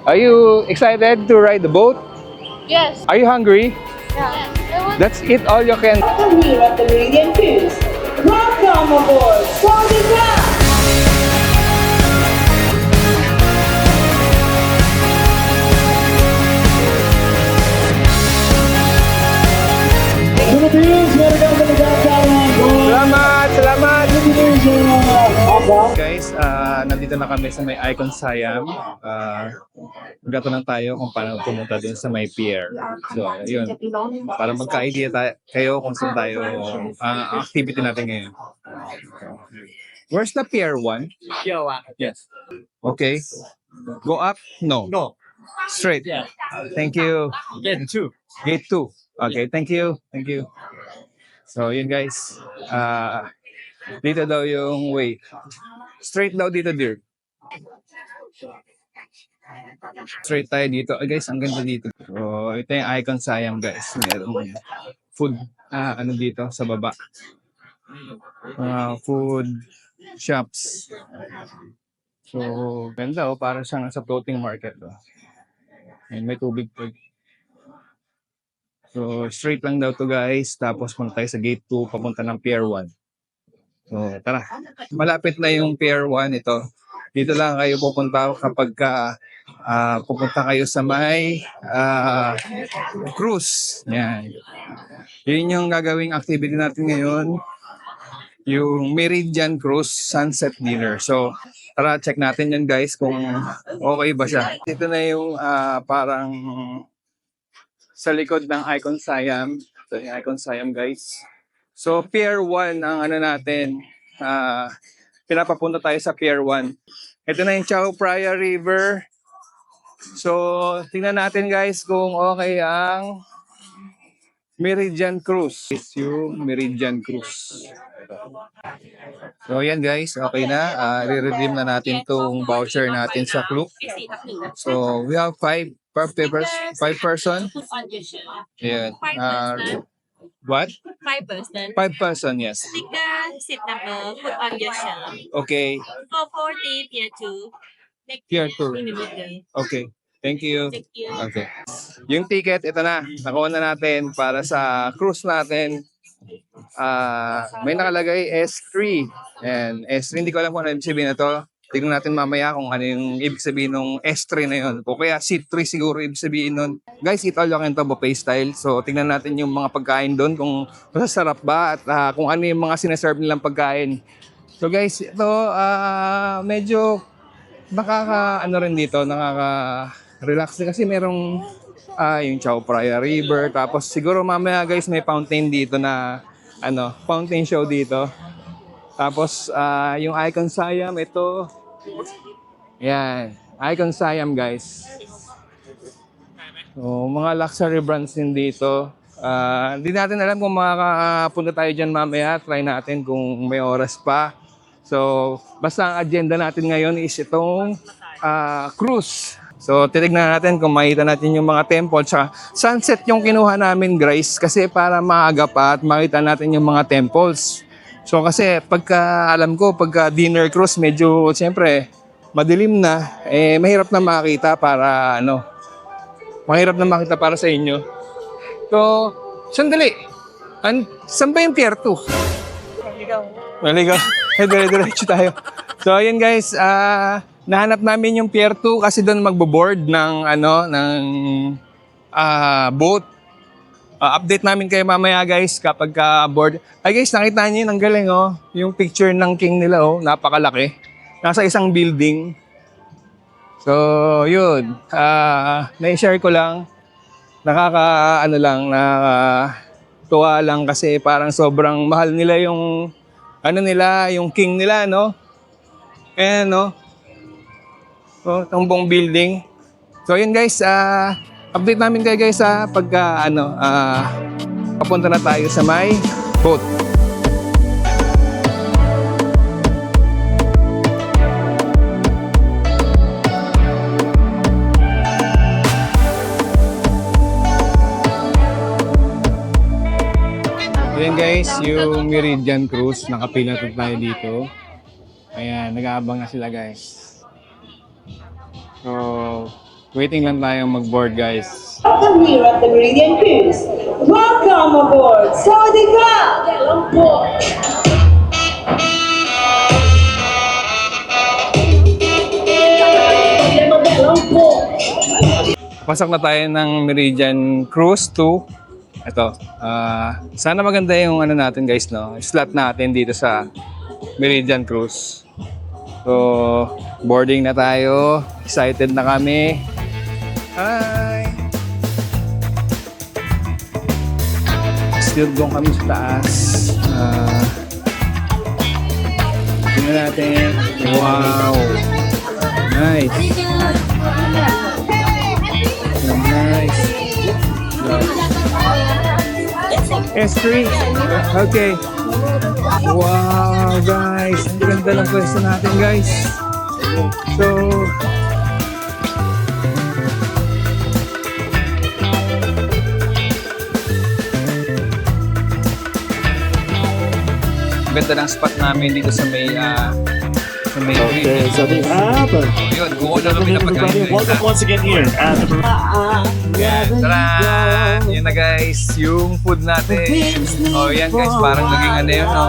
Are you excited to ride the boat? Yes. Are you hungry? Yeah. Let's eat all you can. The wheel of the Meridian Cruise. Welcome aboard Saudi Ground! Salamat! Salamat! Guys, nandito na kami sa may Icon Siam. Magtatanong tayo kung paano pumunta dun sa may pier. So, yun. Para magka-idea kayo kung saan tayo activity natin ngayon. Where's the pier 1? Pier 1. Yes. Okay. Go up? No. No. Straight. Yeah. Thank you. Gate 2. Gate 2. Okay, thank you. Thank you. So, yun guys. Dito daw yung way. Straight daw dito, dear. Straight tayo dito. Guys, ang ganda dito. So, ito yung Icon Siam, guys. Merong food, ano dito, sa baba. Food shops. So, ganda oh. Para siyang sa floating market. Oh. And may tubig po. So, straight lang daw to guys. Tapos punta tayo sa gate 2, papunta ng Pier 1. So, tara. Malapit na yung Pier 1 ito. Dito lang kayo pupunta kapag pupunta kayo sa may cruise. Yan. Yun yung gagawing activity natin ngayon. Yung Meridian Cruise Sunset Dinner. So, tara check natin yan guys kung okay ba siya. Ito na yung parang sa likod ng Icon Siam. So, yung Icon Siam guys. So, Pier 1 ang ano natin. Pinapapunta tayo sa Pier 1. Ito na yung Chao Phraya River. So, tingnan natin guys kung okay ang Meridian Cruise. It's yung Meridian Cruise. So, yan guys. Okay na. Re-redeem na natin tong voucher natin sa Klook. So, we have 5 person. Yan. What? 5 person. 5 person, yes. Take the seat number, put on your shelf. Okay. For 40, Pier 2. Pier 2. In the middle. Okay. Thank you. Thank you. Okay. Yung ticket, ito na. Nakuha na natin para sa cruise natin. May nakalagay S3. And S3, hindi ko alam kung ano ibig sabihin na to. Tignan natin mamaya kung ano yung ibig sabihin ng S3 na yun. O kaya seat 3 siguro ibig sabihin nun. Guys, eat all you can to buffet style. So, tingnan natin yung mga pagkain doon kung masasarap ba at kung ano yung mga sinaserve nilang pagkain. So guys, ito medyo nakaka-ano rin dito, nakaka-relax kasi merong yung Chao Phraya River. Tapos siguro mamaya guys may fountain dito na fountain show dito. Tapos yung Icon Siam ito. Yan, Icon Siam guys. So, mga luxury brands din dito. Hindi natin alam kung makakapunta tayo dyan mamaya. Try natin kung may oras pa. So, basta ang agenda natin ngayon is itong cruise. So, titignan natin kung makita natin yung mga temple. Tsaka sunset yung kinuha namin guys. Kasi para maaga pa at makita natin yung mga temples. So kasi alam ko pagka dinner cruise medyo siyempre madilim na, mahirap na makita para mahirap na makita para sa inyo. So, sandali. Saan ba yung Pier 2? Maligaw. Dire-diretso tayo. So, ayun guys, nahanap namin yung Pier 2 kasi doon magbo-board ng boat. Update namin kayo mamaya guys kapag board. Ay guys, nakita niyo ang galing oh. Yung picture ng king nila oh, napakalaki. Nasa isang building. So, yun. Na-share ko lang. Nakakatuwa lang kasi parang sobrang mahal nila yung yung king nila, no? Ayan, no? So, itong buong building. So, yun guys, update namin kayo guys pagka papunta na tayo sa may boat. Ayan guys, yung Meridian Cruise, nakapila na tayo dito. Ayan, nag-aabang na sila guys. So, Waiting lang tayong mag-board, guys. Welcome here at the Meridian Cruise. Welcome aboard, Saudi Cup! Pasok na tayo ng Meridian Cruise 2. Ito, sana maganda yung ano natin guys, no? Slot natin dito sa Meridian Cruise. So, boarding na tayo. Excited na kami. Hi! Still doon kami sa taas. Tingnan natin. Wow! Nice! Nice! S3. Okay. Wow, guys. Ang ganda ng pwesto natin, guys. So, ganda ng spot namin dito sa may Okay, so they have yun, kung ano kami na pagkain. welcome once again here at the Yan, tara! Yan na guys, yung food natin. Oh, yan guys, parang naging ano yun, no?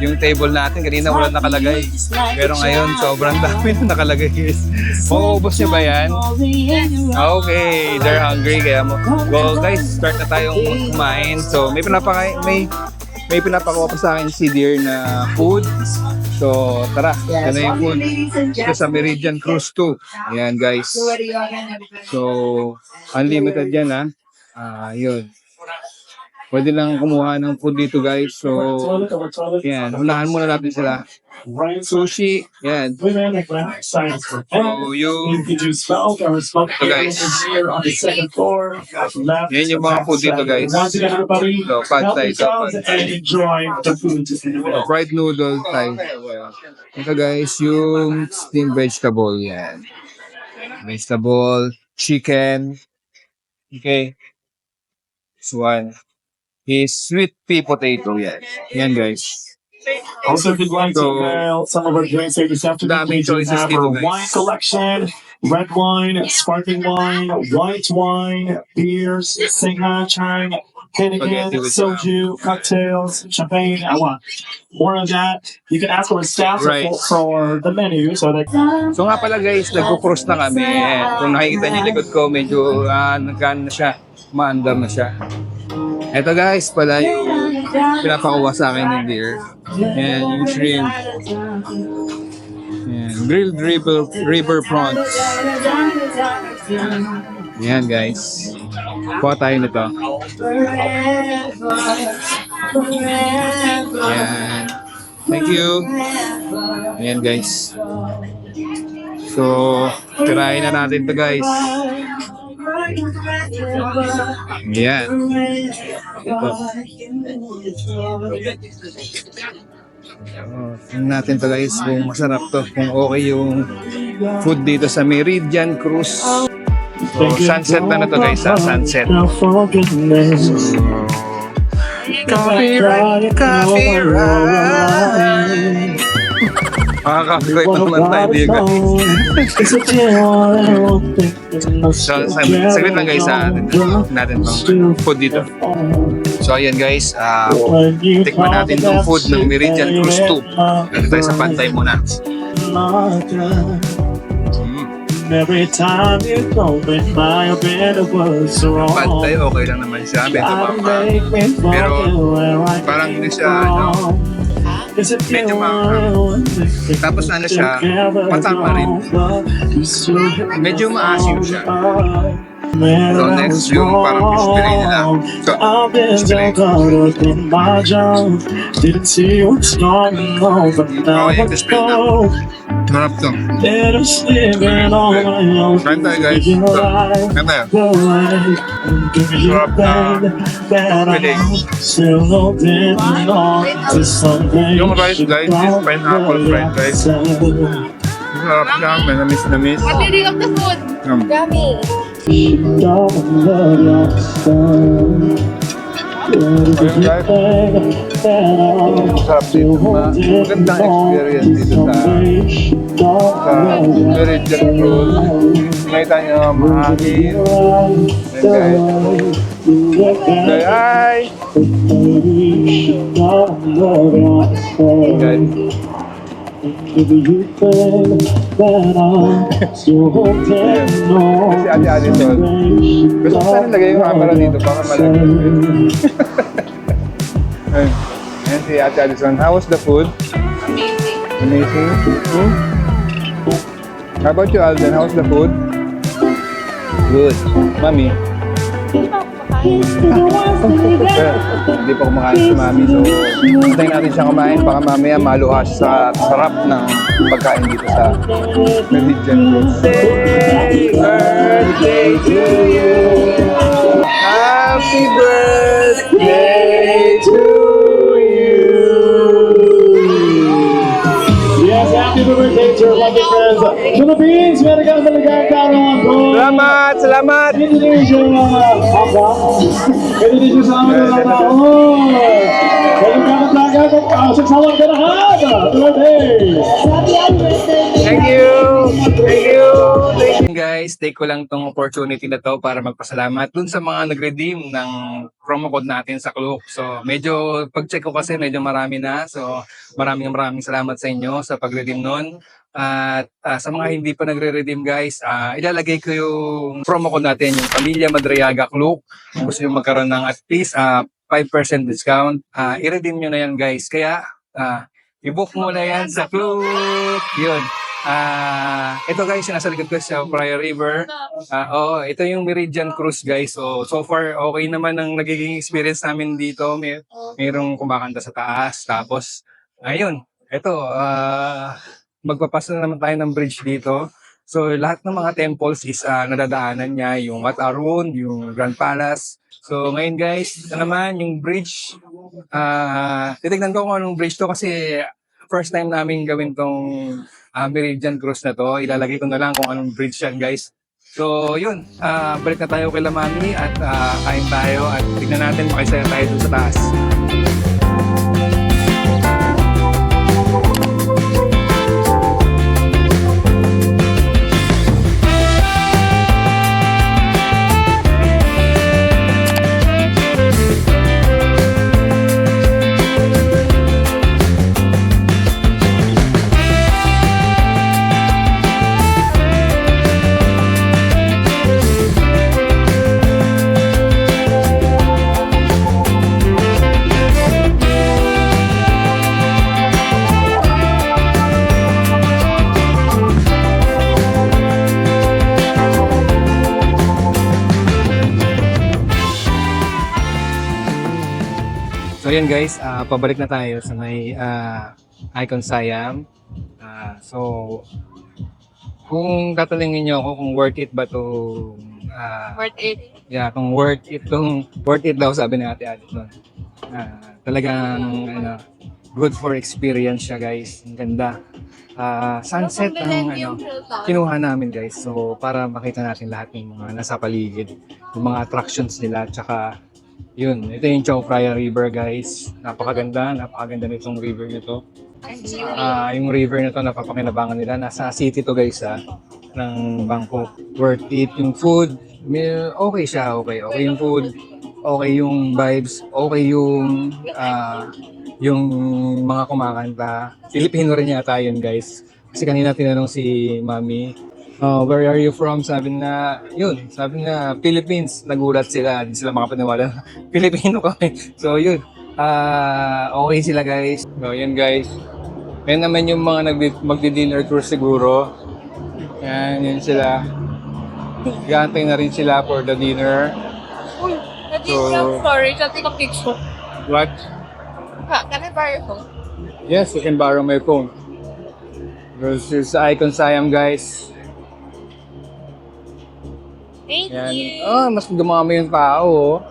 Yung table natin, kanina wala nakalagay. Pero ngayon, sobrang dami na nakalagay guys. Mauubos niyo ba yan? Okay, they're hungry, kaya mo. Well guys, start na tayong kumain. So, may pinapakuha pa sa akin si Dear na food. So, tara, yan na yung food. Ito sa Meridian Cruise 2. Ayan guys. So, unlimited yan ha. Yun. Pwede lang kumuha ng food dito guys. So, yan. Unahan muna natin sila. Sushi. Yan. So, yung ito guys. Yan yung mga food dito guys. So, pad thai. Fried noodle thai. Ito guys, yung steamed vegetable. Yan. Vegetable, chicken. Okay. This one is sweet pea potato. Yan. Yan guys. Also, if you'd like to try some of our drinks here this afternoon, Daming we do choices have dito, our guys. wine collection, red wine, sparkling wine, white wine, beers, Singha, Chang, Spaghetti Heineken, with soju, cocktails, champagne. I want more of that. You can ask our staff Right. for the menu so that So nga pala guys, nagpo-cross na kami. Kung nakikita niyo yung likod ko, medyo nagkaan na siya. Maandar na siya. Ito guys, pala yung pinapakuha sa akin ng Dear. Yan, yung shrimp. Yan, grilled river prawns. Yan guys. Kuha tayo nito. Yan. Thank you. Ayan guys. So, tirahin na natin to guys. Yan. Ito. Tingnan natin to guys kung masarap to. Kung okay yung food dito sa Meridian Cruise. So, sunset na to guys ha. Sunset. Copyright. Makaka-copyright naman tayo dito. So, saglit lang guys natin tong food dito. So, ayan guys, tikman natin tong food ng Meridian Cruise 2. Dito tayo sa Pantay muna. Every time you go in my better words wrong. Pantay, okay lang naman siya. Medyo mapang. Pero, parang hindi siya, medyo mapang. Tapos ano siya, matama rin. Medyo maasim siya. So next yung parang fish fillet nila. So, fish fillet. Oh, yung fish fillet na. Harap to. Kain tayo guys. Kain tayo. Harap na fillet. Yung rice guys is pineapple fried rice. Harap siya, may namis-namis. What do you think of the food? Yummy. Ayun guys, sarap dito. Magandang experience dito sa Meridian Cruise. makita nyo, mahangin. Ayan guys. Hi! Ayan. Si Ate Alison. Gusto ko sana lagay yung camera dito baka malagay. Ayan. Ayan si Ate Alison. How was the food? Amazing. Amazing. Hmm? How about you, Alden? How was the food? Good. Mami? Hindi pa kumakain si Mami. So, antayin natin siya kumain. Baka mamaya maluha siya sa sarap ng pagkain dito sa Meridian Cruise. Happy birthday to you! Happy birthday to you! Yes, happy birthday to our lovely friends. Philippines, meron maligayang kaarawan po. Salamat! Salamat! Indonesia, Indonesia sama dengan tahun. Kalau kamu berangkat, suksawan ka na ha. Happy birthday. Thank you! Thank you! Guys, take ko lang tong opportunity na to para magpasalamat dun sa mga nag-redeem ng promo code natin sa Klook. So, medyo pag-check ko kasi medyo marami na. So, maraming salamat sa inyo sa pag-redeem nun. At sa mga hindi pa nagre-redeem guys, ilalagay ko yung promo code natin, yung Pamilya Madriaga Klook. Kung gusto nyo magkaroon ng at least 5% discount, i-redeem nyo na yan guys. Kaya, i-book mo na yan sa Klook. Yun. Ito guys, yung nasa likod ko sa Prior River. Ito yung Meridian Cruise guys. So far, okay naman ang nagiging experience namin dito. Mayroong kumakanta sa taas. Tapos, ayun. Ito, magpapasa naman tayo ng bridge dito. So, lahat ng mga temples is nadadaanan niya. Yung Wat Arun, yung Grand Palace. So, ngayon guys, ito naman yung bridge. Titignan ko kung anong bridge to kasi first time namin gawin tong Meridian Cruise na to. Ilalagay ko na lang kung anong bridge yan guys. So yun, balik na tayo kay Mami at kain tayo at tignan natin makisaya tayo dun sa taas. So yun guys, pabalik na tayo sa may Icon Siam. So kung tatanungin niyo ako kung worth it ba to Worth it. yeah, kung worth it daw sabi ni Ate Alice nun. Talagang good for experience siya guys. Ang ganda. Sunset ang kinuha namin guys. So para makita natin lahat ng mga nasa paligid, yung mga attractions nila, tsaka yun, ito yung Chao Phraya River guys. Napakaganda nitong river nito. Yung river nito napapakinabangan nila. Nasa city to guys ng Bangkok. Worth it. Yung food, okay siya, okay yung food, okay yung vibes, okay yung mga kumakanta. Filipino rin yata yun guys. Kasi kanina tinanong si Mami, where are you from? Sabi na Philippines. Nagulat sila, hindi sila makapaniwala. Filipino kami. So yun, okay sila guys. So yun guys. Yan naman yung mga magdi-dinner tour siguro. Yan sila. Gantay na rin sila for the dinner. Uy, sorry, can I take a picture? What? Can I borrow your phone? Yes, you can borrow my phone. This is Icon Siam guys. Thank Yan. you. Mas dumami yung tao.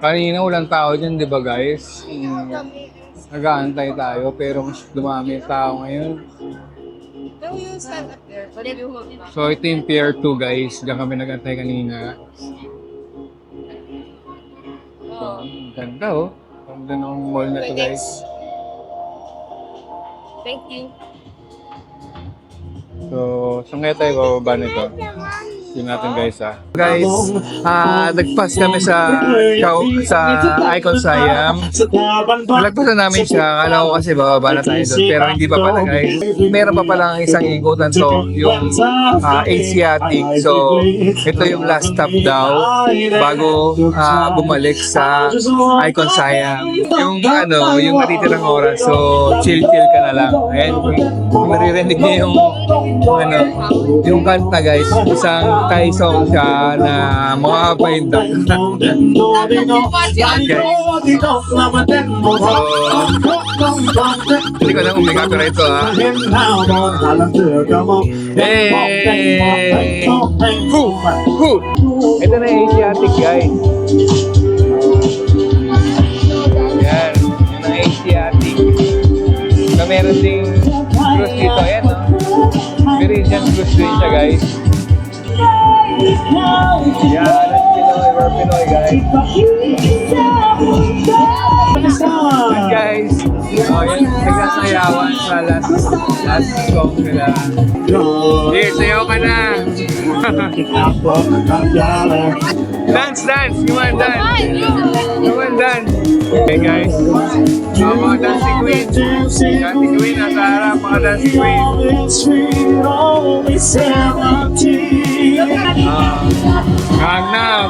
Kanina walang tao dyan, di ba guys? Nag-aantay tayo pero mas dumami yung tao ngayon. No, you stand up there. But you hold it. So ito yung Pier 2 guys. Diyan kami nag-antay kanina. So, ang ganda oh. Ganda ng mall na to guys. Thank you. So, saan kaya tayo bababa nito? Yun natin guys ha. Guys, nagpass kami sa Icon Siam. Nalagpasan namin siya. Akala ko kasi bababa na tayo doon. Pero hindi pa pala guys. Meron pa palang isang ikutan to. Yung Asiatic. So, ito yung last stop daw bago bumalik sa Icon Siam. Yung yung matitirang oras. So, chill-chill ka na lang. And kung naririnig niyo yung kanta guys, isang Thai song siya na makakapa yung hindi ko na kung may copyright ito ha. Hey! Ito na yung Asiatic guys. Yan, yun ang Asiatic. So, meron ding cruise dito. Ayan no? Meridian cruise din siya guys. Yan, Pinoy, we're Pinoy guys. Guys, yan, nagsasayawan sa last song nila. Here, sayaw ka na! Dance! Come on, dance! Okay guys, mga dancing queen. Dancing queen, nasa harap, mga dancing queen. Gangnam!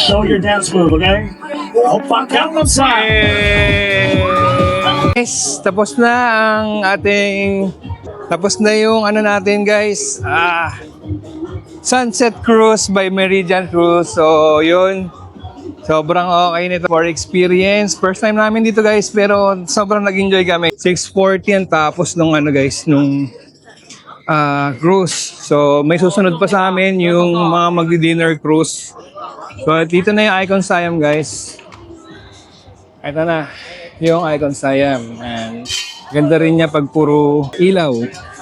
Show your dance move, okay? Opa, count them side. Guys, tapos na yung natin guys. Sunset Cruise by Meridian Cruise. So, yun. Sobrang okay nito for experience. First time namin dito guys, pero sobrang nag-enjoy kami. 6:40 ang tapos nung cruise. So, may susunod pa sa amin yung mga magdi-dinner cruise. So, dito na yung Icon Siam guys. Ito na yung Icon Siam. And ganda rin niya pag puro ilaw.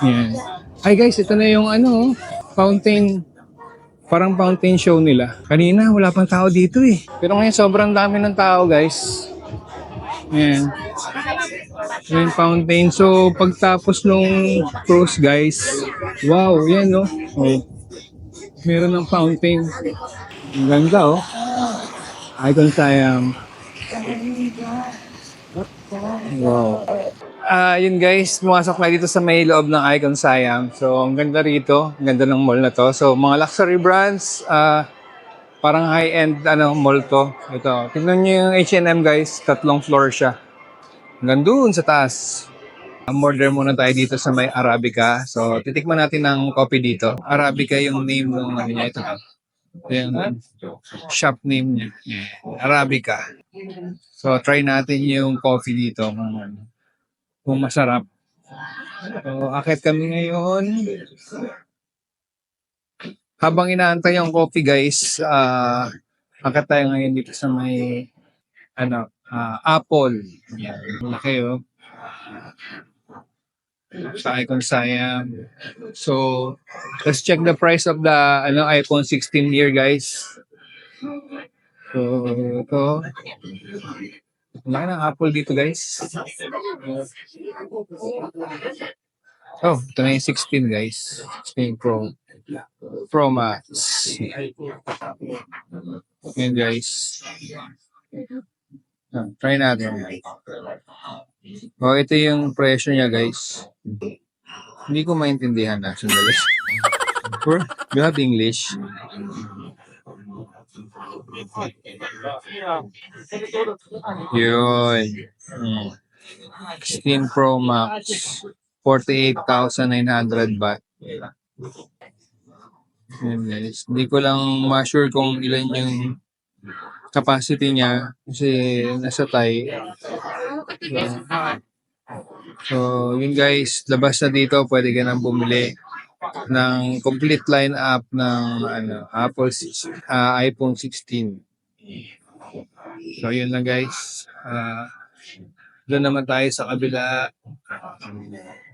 Yan. Ay guys, ito na yung fountain. Parang fountain show nila. Kanina, wala pang tao dito eh. Pero ngayon, sobrang dami ng tao, guys. Ayan. Yung fountain. So, pagtapos nung cruise, guys. Wow, yan, no? Oh. Meron ng fountain. Ang ganda, oh. Icon Siam. Wow. Yun guys, pumasok na dito sa may loob ng Icon Siam. So, ang ganda rito. Ang ganda ng mall na to. So, mga luxury brands, parang high-end mall to. Ito. Tignan nyo yung H&M guys. 3 floor siya. Hanggang doon sa taas. Order muna tayo dito sa may Arabica. So, titikman natin ng coffee dito. Arabica yung name ng niya. Ito. Yung shop name niya. Arabica. So, try natin yung coffee dito. Kung masarap. So, akit kami ngayon. Habang inaantay yung coffee guys, akit tayo ngayon dito sa may Apple. Laki oh. Sa Icon Siam. So, let's check the price of the iPhone 16 here guys. So, ito. Laki ng Apple dito guys. Oh, ito na yung 16 guys. 16 Pro Max. Yan guys. Try natin. Oh, ito yung presyo niya guys. Hindi ko maintindihan na. Sandali. Do you have English? Yun. 16 Pro Max. 48,900 baht. Yun guys. Hindi ko lang ma-sure kung ilan yung capacity niya kasi nasa Thai. So, yun guys, labas na dito, pwede ka nang bumili ng complete line-up ng iPhone 16. So, yun lang guys. Doon naman tayo sa kabila.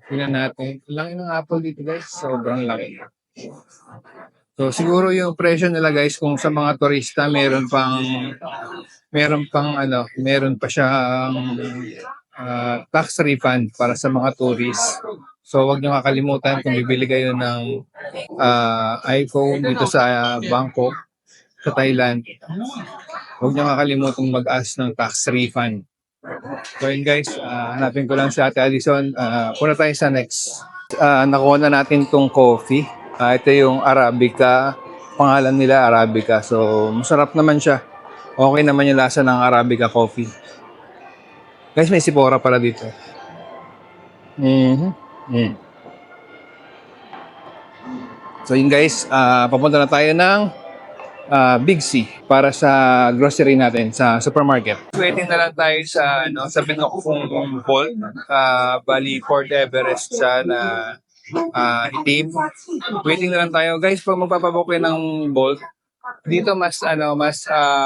Tingnan natin. Laki ng Apple dito guys. Sobrang laki. So, siguro yung presyo nila guys, kung sa mga turista, meron pa siyang tax refund para sa mga tourists. So wag niyo kakalimutan kung bibili kayo ng iPhone dito sa Bangkok, sa Thailand. Huwag niyo kakalimutan mag-ask ng tax refund. So yun guys, hanapin ko lang si Ate Alison. Puna tayo sa next. Nakuha na natin tong coffee. Ito yung Arabica. Pangalan nila Arabica. So masarap naman siya. Okay naman yung lasa ng Arabica coffee. Guys, may sipora pala dito. So yun guys, papunta na tayo ng Big C para sa grocery natin sa supermarket. Waiting na lang tayo sa sa Binokfong Mall. Bali Port Everest siya na itim. Waiting na lang tayo. Guys, pag magpapabook kayo ng Bolt, dito mas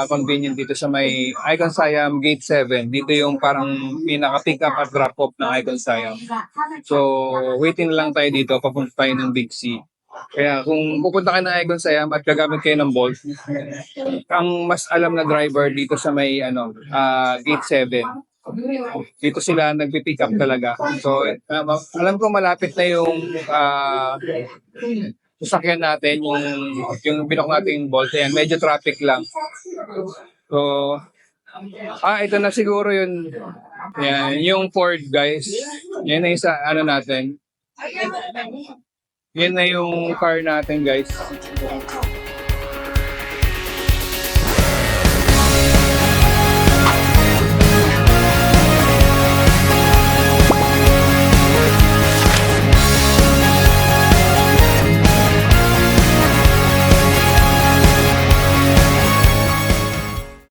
convenient dito sa may Icon Siam Gate 7. Dito yung parang pinaka-pick up at drop off ng Icon Siam. So, waiting na lang tayo dito papunta tayo ng Big C. Kaya kung pupunta kayo ng Icon Siam at gagamit kayo ng Bolt, ang mas alam na driver dito sa may Gate 7. Dito sila nagpi-pick up talaga. So, alam ko malapit na yung sasakyan natin, yung binok natin Bolt. Ayan, medyo traffic lang. So, ito na siguro yun. Yan, yung Ford guys. Yan na yung sa natin. Yan na yung car natin guys.